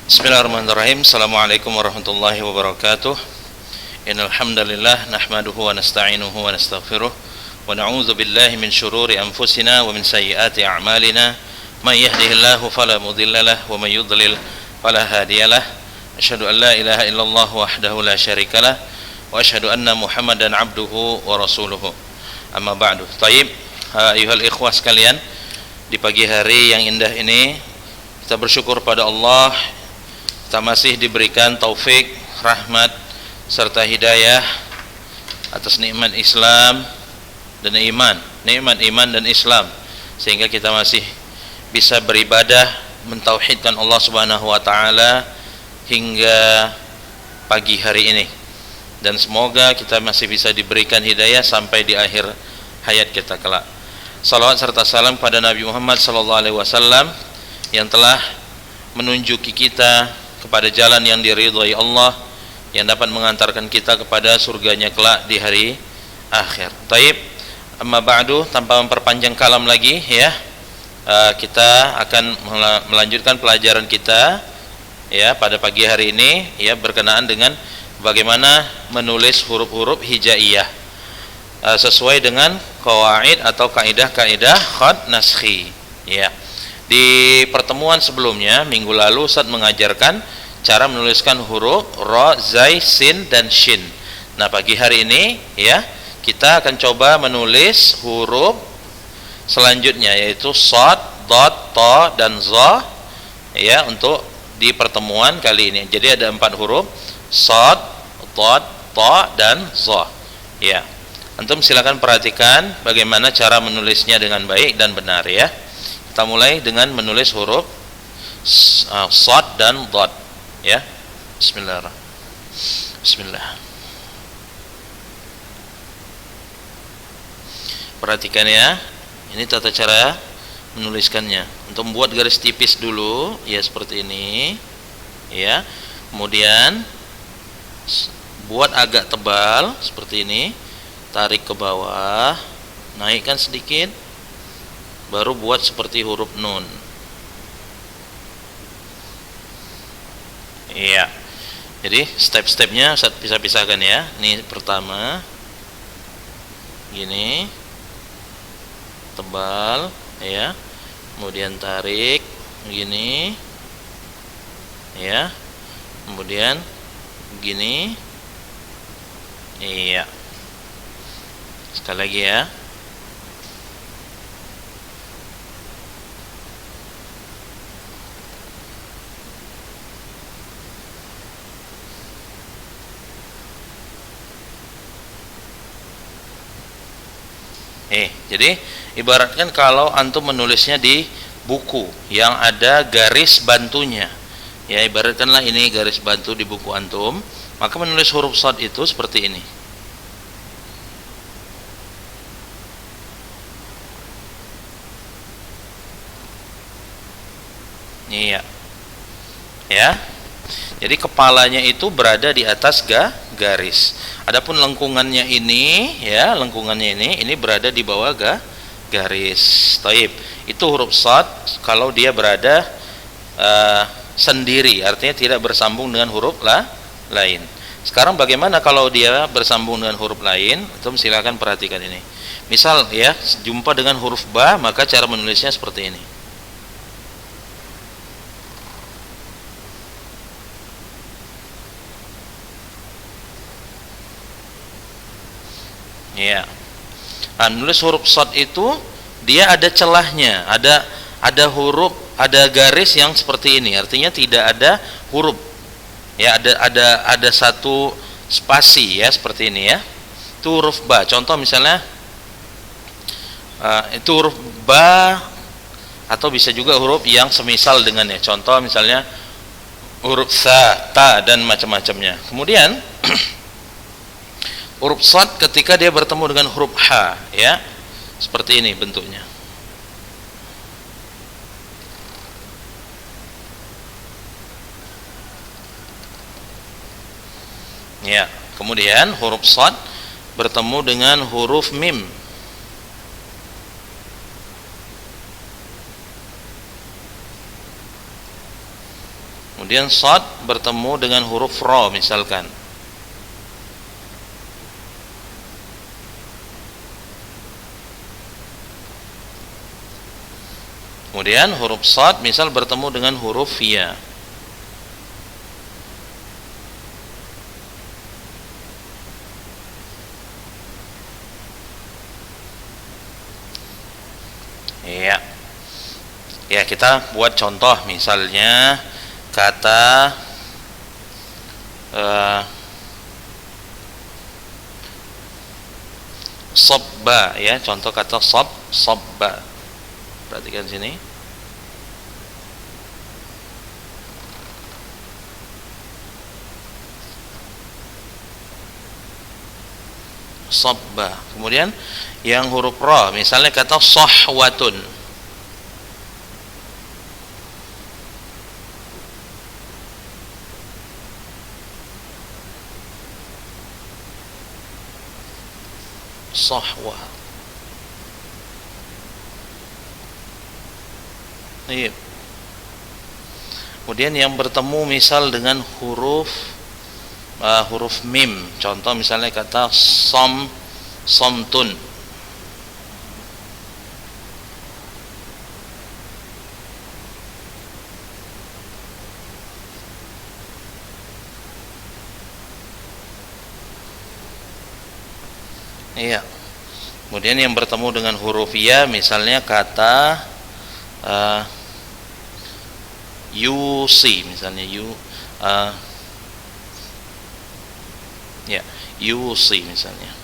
Bismillahirrahmanirrahim. Assalamualaikum warahmatullahi wabarakatuh. Innal hamdalillah nahmaduhu wa nasta'inuhu wa nastaghfiruh wa na'udzu billahi min shururi anfusina wa min sayyiati a'malina. May yahdihillahu fala mudilla lahu wa may yudlil fala hadiyalah. Asyhadu an la ilaha illallah wahdahu la syarikalah wa asyhadu anna Muhammadan abduhu wa rasuluhu. Amma ba'du. Taib, ayuhal ikhwah sekalian, di pagi hari yang indah ini kita bersyukur pada Allah. Kita masih diberikan taufik, rahmat, serta hidayah atas nikmat Islam dan iman, nikmat iman dan Islam, sehingga kita masih bisa beribadah, mentauhidkan Allah Subhanahu wa taala hingga pagi hari ini. Dan semoga kita masih bisa diberikan hidayah sampai di akhir hayat kita kelak. Salawat serta salam pada Nabi Muhammad sallallahu alaihi wasallam yang telah menunjuki kita kepada jalan yang diridhai Allah, yang dapat mengantarkan kita kepada surganya kelak di hari akhir. Taib, amma ba'du, tanpa memperpanjang kalam lagi ya, kita akan melanjutkan pelajaran kita ya pada pagi hari ini ya, berkenaan dengan bagaimana menulis huruf-huruf hijaiyah sesuai dengan qawaid atau kaidah-kaidah khat naskhi ya. Di pertemuan sebelumnya minggu lalu Ustaz mengajarkan cara menuliskan huruf ra, zai, sin dan shin. Nah, pagi hari ini ya, kita akan coba menulis huruf selanjutnya, yaitu shad, dad, ta dan za ya, untuk di pertemuan kali ini. Jadi ada 4 huruf: shad, dad, ta dan za ya. Antum silakan perhatikan bagaimana cara menulisnya dengan baik dan benar ya. Kita mulai dengan menulis huruf shad dan dad ya. Bismillah. Perhatikan ya, ini tata cara menuliskannya. Untuk membuat garis tipis dulu ya, seperti ini ya. Kemudian buat agak tebal seperti ini, tarik ke bawah, naikkan sedikit, baru buat seperti huruf nun. Iya. Jadi step-stepnya saya bisa pisahkan ya. Ini pertama, gini, tebal, ya. Kemudian tarik, gini, ya. Kemudian gini, iya. Sekali lagi ya. Jadi ibaratkan kalau antum menulisnya di buku yang ada garis bantunya ya, ibaratkanlah ini garis bantu di buku antum, maka menulis huruf shad itu seperti ini. Iya ya. Jadi kepalanya itu berada di atas garis. Adapun lengkungannya ini ya, lengkungannya ini berada di bawah garis. Taib. Itu huruf shad kalau dia berada sendiri, artinya tidak bersambung dengan huruf lain. Sekarang bagaimana kalau dia bersambung dengan huruf lain? Antum silakan perhatikan ini. Misal ya, jumpa dengan huruf ba, maka cara menulisnya seperti ini. Ya. Nah, nulis huruf shad itu dia ada celahnya, ada huruf, ada garis yang seperti ini. Artinya tidak ada huruf. Ya, ada satu spasi ya, seperti ini ya. Itu huruf ba. Contoh misalnya itu huruf ba, atau bisa juga huruf yang semisal dengannya. Contoh misalnya huruf sa, ta dan macam-macamnya. Kemudian huruf shad ketika dia bertemu dengan huruf ha ya, seperti ini bentuknya. Ya, kemudian huruf shad bertemu dengan huruf mim. Kemudian shad bertemu dengan huruf ra misalkan. Kemudian huruf shad misal bertemu dengan huruf ya. Ya. Ya, kita buat contoh misalnya kata sabba ya, contoh kata sabba. Perhatikan sini. Sabba. Kemudian yang huruf ra, misalnya kata sahwatun. Sahwa. Iya. Kemudian yang bertemu misal dengan huruf mim, contoh misalnya kata somtun. Iya. Kemudian yang bertemu dengan huruf ya, misalnya kata yusi, misalnya ya, yusi misalnya.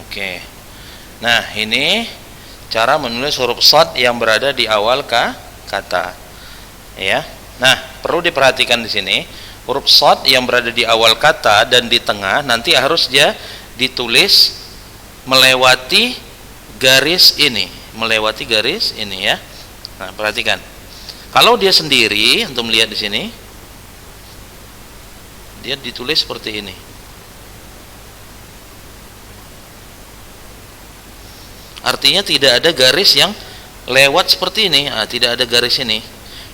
Oke. Nah, ini cara menulis huruf shad yang berada di awal kata. Ya. Nah, perlu diperhatikan di sini, huruf shad yang berada di awal kata dan di tengah nanti harus dia ditulis melewati garis ini, ya. Nah, perhatikan. Kalau dia sendiri, untuk melihat di sini, dia ditulis seperti ini. Artinya tidak ada garis yang lewat seperti ini. Nah, tidak ada garis ini.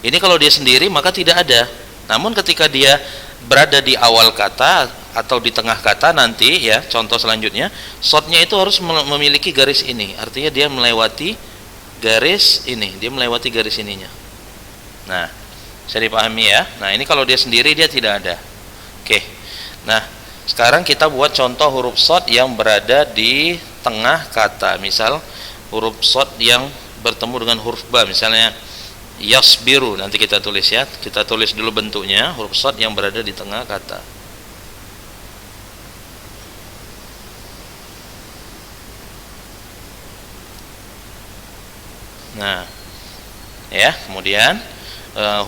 Ini kalau dia sendiri maka tidak ada. Namun ketika dia berada di awal kata atau di tengah kata nanti ya, contoh selanjutnya, shadnya itu harus memiliki garis ini. Artinya dia melewati garis ini, dia melewati garis ininya. Nah, bisa dipahami ya. Nah, ini kalau dia sendiri dia tidak ada. Oke. Nah, sekarang kita buat contoh huruf shad yang berada di tengah kata. Misal huruf shad yang bertemu dengan huruf ba, misalnya yasbiru. Nanti kita tulis ya. Kita tulis dulu bentuknya, huruf shad yang berada di tengah kata. Nah, ya, kemudian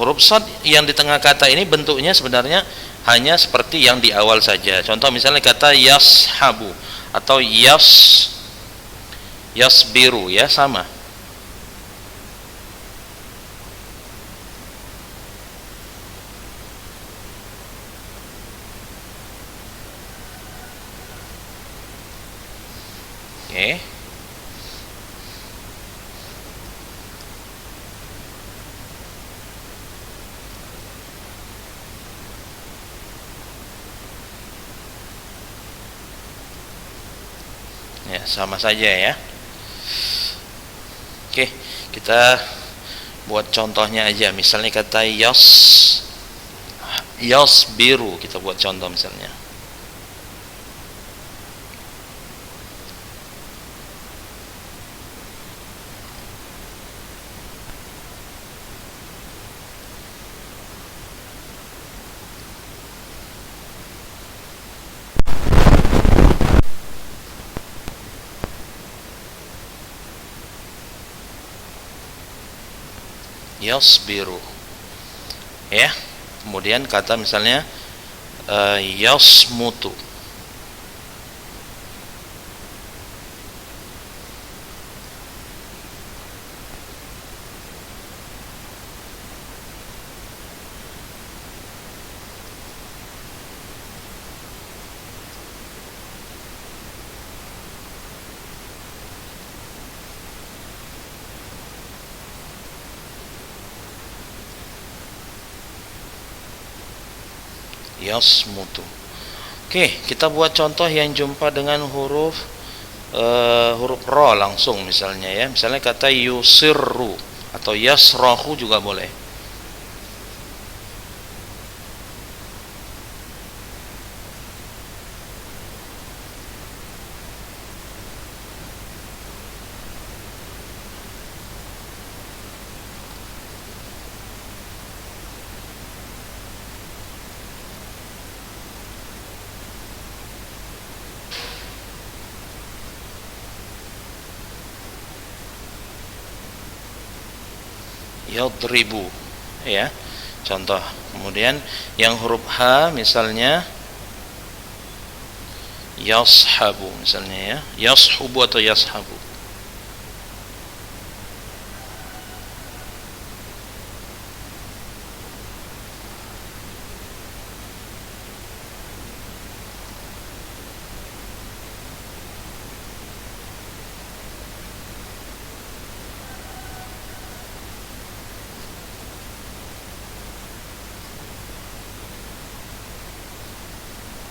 huruf shad yang di tengah kata ini bentuknya sebenarnya hanya seperti yang di awal saja. Contoh misalnya kata yashabu atau yasbiru ya, sama. Oke. Ya, sama saja ya. Oke, kita buat contohnya aja. Misalnya kata yasbiru, kita buat contoh misalnya. Yasbiru ya. Kemudian kata misalnya yasmutu. Yasmutu. Oke, kita buat contoh yang jumpa dengan huruf huruf ra langsung misalnya ya. Misalnya kata yusirru atau yasrahu juga boleh. Yadribu ya, contoh. Kemudian yang huruf H misalnya yashabu misalnya ya, yashubu atau yashabu.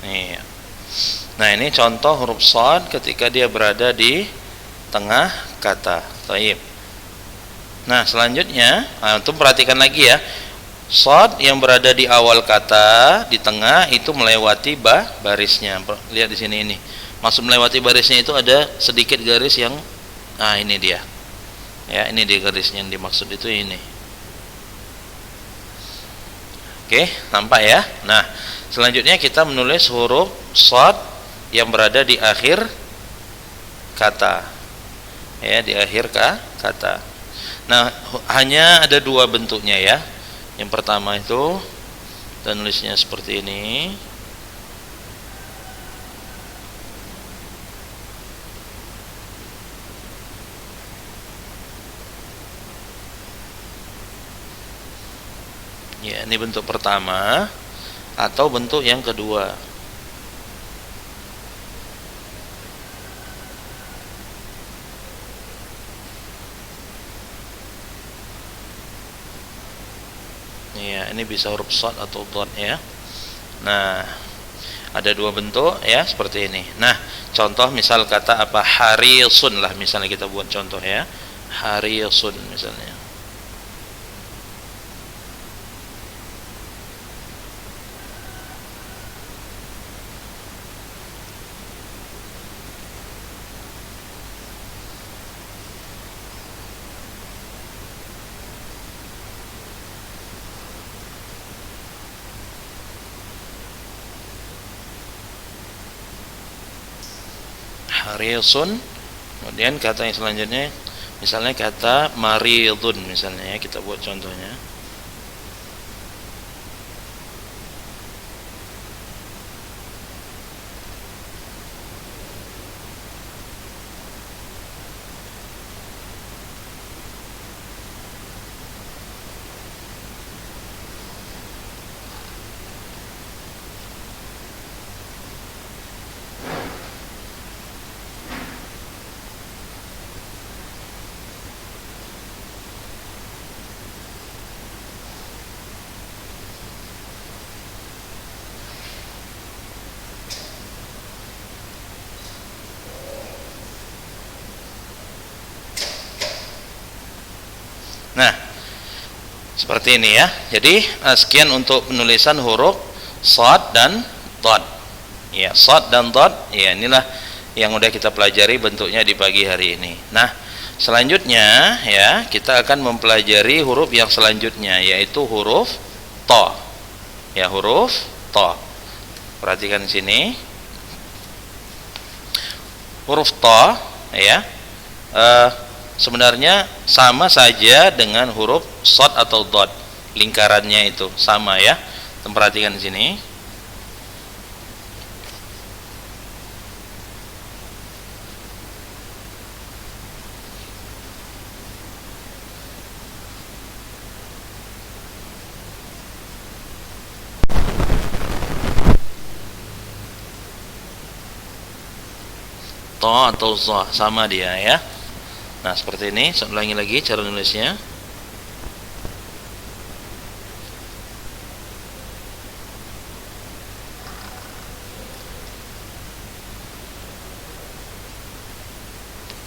Iya. Nah, ini contoh huruf shad ketika dia berada di tengah kata. Taib. Nah, selanjutnya, itu perhatikan lagi ya. Shad yang berada di awal kata, di tengah itu melewati barisnya. Lihat di sini ini. Maksud melewati barisnya itu ada sedikit garis yang ini dia. Ya, ini dia garisnya yang dimaksud itu ini. Oke, nampak ya? Nah, selanjutnya kita menulis huruf shad yang berada di akhir kata. Ya, di akhir kata. Nah, hanya ada dua bentuknya ya. Yang pertama itu kita nulisnya seperti ini. Ya, ini bentuk pertama atau bentuk yang kedua. Ya, ini bisa huruf shad atau dhad ya. Nah, ada dua bentuk ya seperti ini. Nah, contoh misal kata apa, harisun lah misalnya, kita buat contoh ya. Harisun misalnya. Harisun. Kemudian kata yang selanjutnya misalnya kata maridun misalnya ya, kita buat contohnya. Nah, seperti ini ya. Jadi sekian untuk penulisan huruf shad dan dhad. Ya, shad dan dhad. Ya, inilah yang udah kita pelajari bentuknya di pagi hari ini. Nah, selanjutnya ya, kita akan mempelajari huruf yang selanjutnya, yaitu huruf ta. Ya, huruf ta. Perhatikan sini. Huruf ta ya. Sebenarnya sama saja dengan huruf shad atau dhad. Lingkarannya itu sama ya. Perhatikan di sini. Ta atau za sama dia ya. Nah, seperti ini. Saya ulangi lagi cara nulisnya.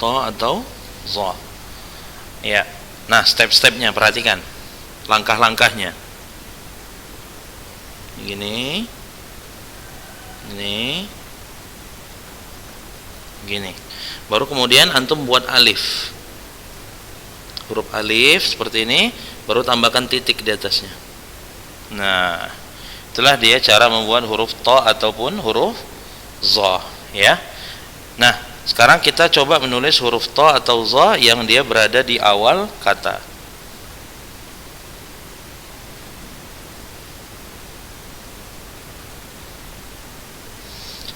ta atau za. Ya. Nah, step-stepnya perhatikan. Langkah-langkahnya. Gini. Ini. Gini. Baru kemudian antum buat alif. Huruf alif seperti ini, baru tambahkan titik di atasnya. Nah, itulah dia cara membuat huruf ta ataupun huruf za, ya. Nah, sekarang kita coba menulis huruf ta atau za yang dia berada di awal kata.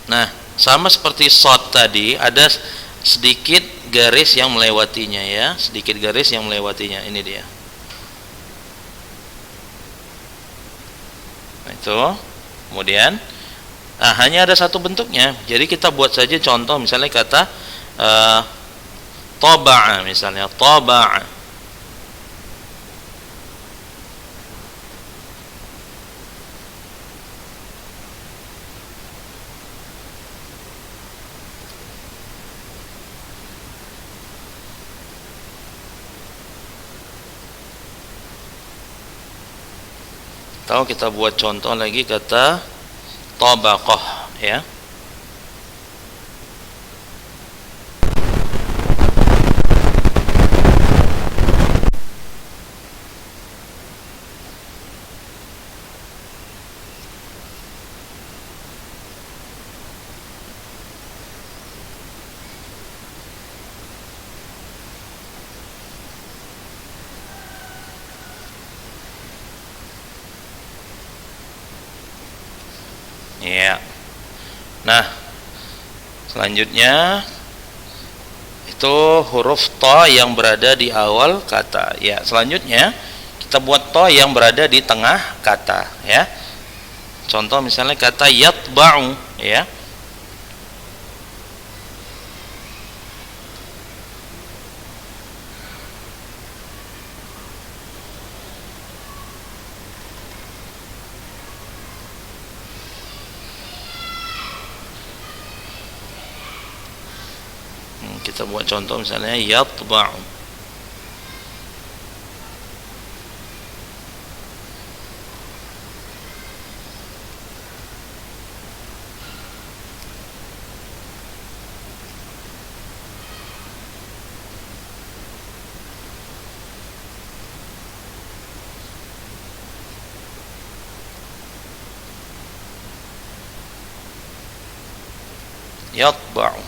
Nah, sama seperti shad tadi, ada sedikit garis yang melewatinya, ya, sedikit garis yang melewatinya. Ini dia. Nah, itu. Kemudian, nah, hanya ada satu bentuknya. Jadi kita buat saja contoh, misalnya kata taba'a, misalnya taba'a. Atau kita buat contoh lagi kata tabaqah, ya. Ya. Nah, selanjutnya itu huruf ta yang berada di awal kata. Ya, selanjutnya kita buat ta yang berada di tengah kata, ya. Contoh misalnya kata yatba'u, ya. Kita buat contoh misalnya yatba'u. Yatba'u.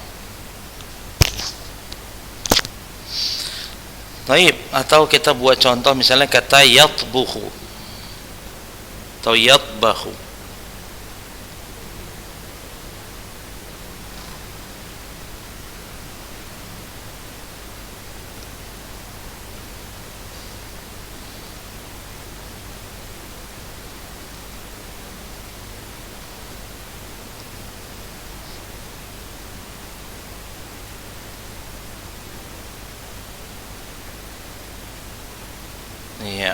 Baik, atau kita buat contoh misalnya kata yatbuhu atau yatbahu. Iya.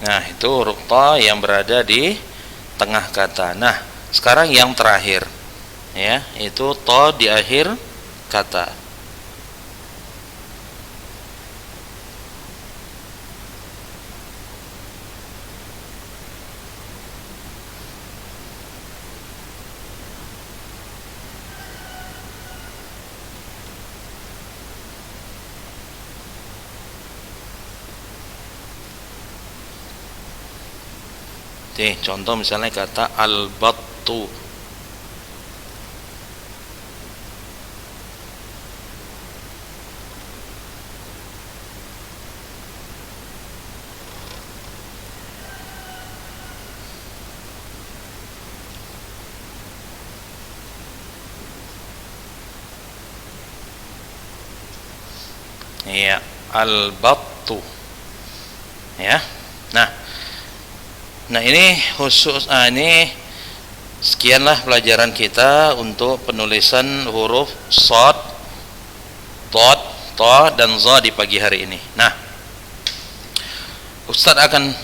Nah, itu huruf ta yang berada di tengah kata. Nah, sekarang yang terakhir, ya, itu ta di akhir kata. Oke, contoh misalnya kata al-battu. Iya, al-battu. Ya. Nah, ini khusus, ini sekianlah pelajaran kita untuk penulisan huruf shad, dad, ta dan za di pagi hari ini. Nah, Ustadz akan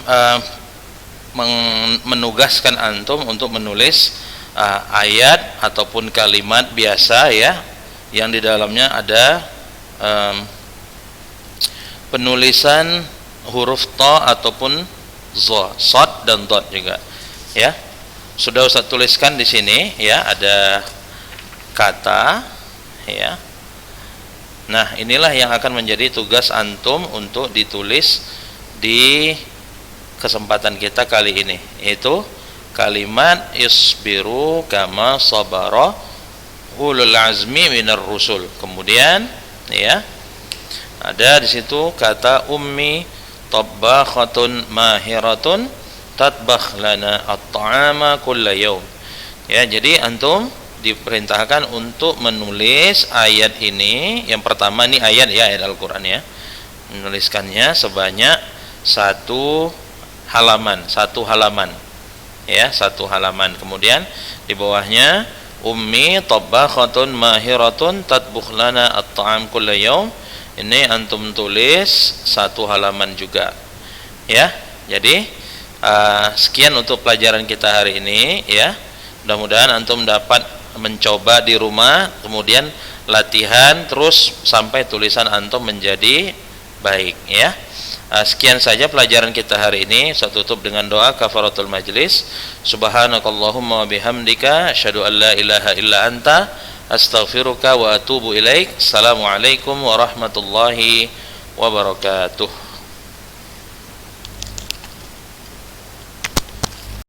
menugaskan antum untuk menulis ayat ataupun kalimat biasa, ya, yang di dalamnya ada penulisan huruf ta ataupun za, sad dan dad juga ya. Sudah Ustaz tuliskan di sini ya, ada kata ya. Nah, inilah yang akan menjadi tugas antum untuk ditulis di kesempatan kita kali ini, yaitu kalimat isbiru kama sabara ulul azmi minar rusul. Kemudian ya, ada di situ kata ummi tabbakhatun mahiratun tatbakh lana at-ta'ama kulla yaum. Ya, jadi antum diperintahkan untuk menulis ayat ini. Yang pertama ini ayat ya, ayat Al-Qur'an ya. Menuliskannya sebanyak satu halaman ya, satu halaman. Kemudian di bawahnya ummi tabbakhatun mahiratun tatbukh lana at-ta'am kulla yaum. Ini antum tulis satu halaman juga ya. Jadi sekian untuk pelajaran kita hari ini ya. Mudah-mudahan antum dapat mencoba di rumah, kemudian latihan terus sampai tulisan antum menjadi baik ya. Sekian saja pelajaran kita hari ini. Saya tutup dengan doa kafaratul majlis. Subhanakallahumma wa bihamdika asyhadu an la ilaha illa anta astaghfiruka wa atubu ilaik. Assalamualaikum warahmatullahi wabarakatuh.